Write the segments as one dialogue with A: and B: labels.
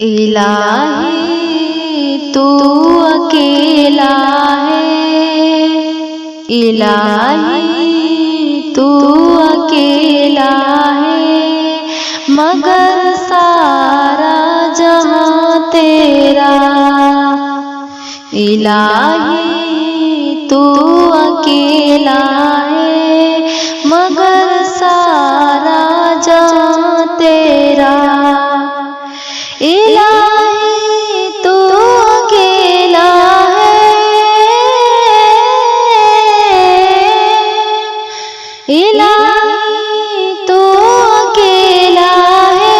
A: इलाही तू अकेला है, इलाही तू अकेला है, मगर सारा जहां तेरा। इलाही तू अकेला है, मगर सारा जहां तेरा। इलाही तू अकेला है, इलाही तू अकेला है,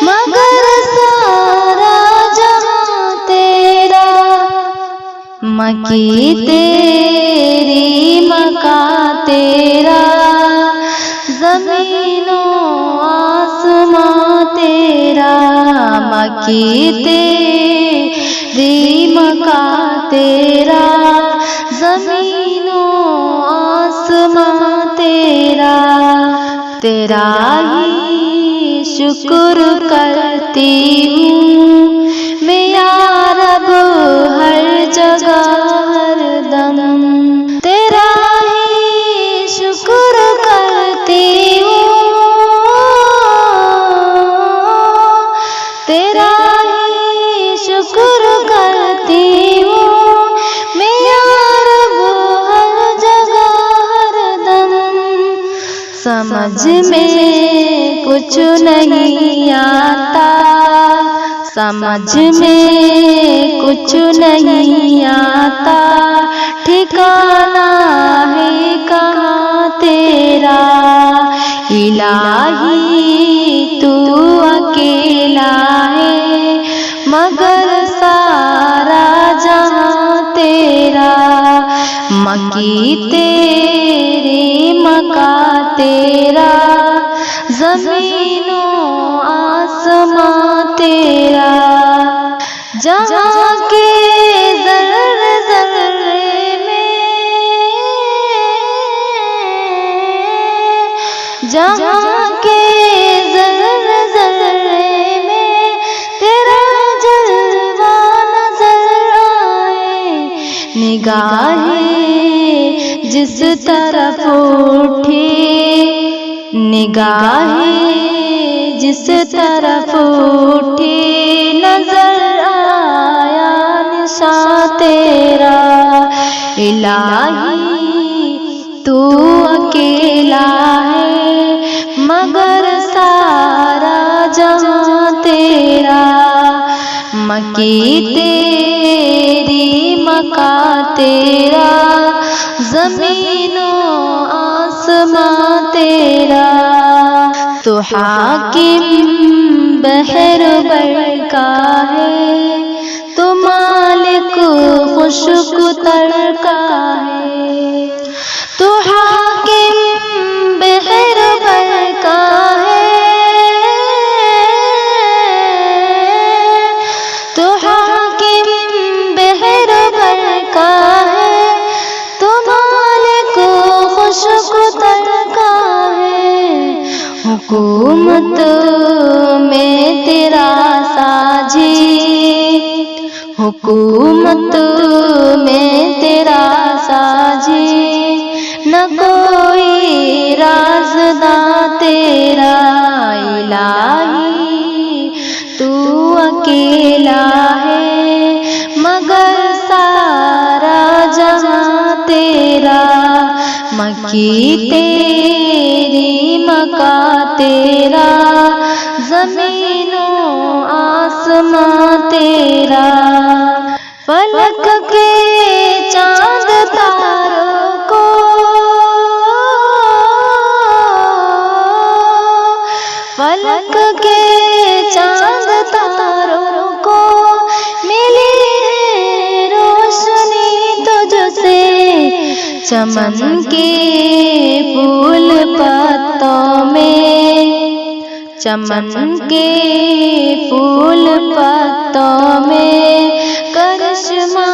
A: मगर सारा जहां तेरा। मकी तेरी मका तेरा, ज़मीनो आसमां तेरा। मकी तेरी मका तेरा, ज़मीनो आसमां तेरा। तेरा ही शुक्र करती हूँ मैं या रब, हर जगह हर दम। तेरा ही शुक्र करती हूँ, तेरा ही शुक्र करती हूँ मैं या रब, हर जगह हर दम। समझ में कुछ नहीं आता, समझ में कुछ नहीं आता, ठिकाना है कहाँ तेरा। इलाही तू अकेला है, मगर सारा जहां तेरा। मकी तेरी मका तेरा, ज़मीनो आसमां तेरा। जहाँ के ज़र्रे ज़र्रे में, जहाँ के ज़र्रे ज़र्रे में तेरा जलवा नज़र आए। निगाहें जिस तरफ उठी, निगाहें जिस तरफ उठी, नजर आया निशान तेरा। इलाही तू अकेला है, मगर सारा जहां तेरा। मकी तेरी मका तेरा, ज़मीनो आसमां तेरा। तो हाकिम बहर बरका है, तो मालिक खुशक तरका है। तो हाकिम बहर बरका है, तो हाकिम बहर बरका है, तो मालिक खुशक तरका है। हुकूमत में तेरा साजिद, हुकूमत में तेरा साजिद, न कोई राज़दां तेरा। इलाही तू अकेला है, मगर सारा जहां तेरा। मकी तेरी मका तेरा, ज़मीनो आसमां तेरा। फलक के चांद तारों को, फलक के चांद तारों को मिली है रोशनी तुझसे। चमन के फूल पत्तों में, चमन के फूल पत्तों में करिश्मा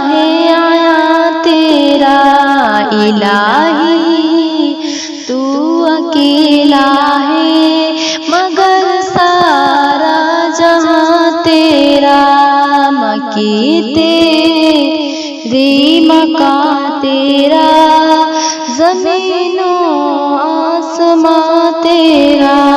A: है आया तेरा। इलाही तू अकेला है, मगर सारा जहां की तेरी मकान तेरा, ज़मीनो आसमां तेरा।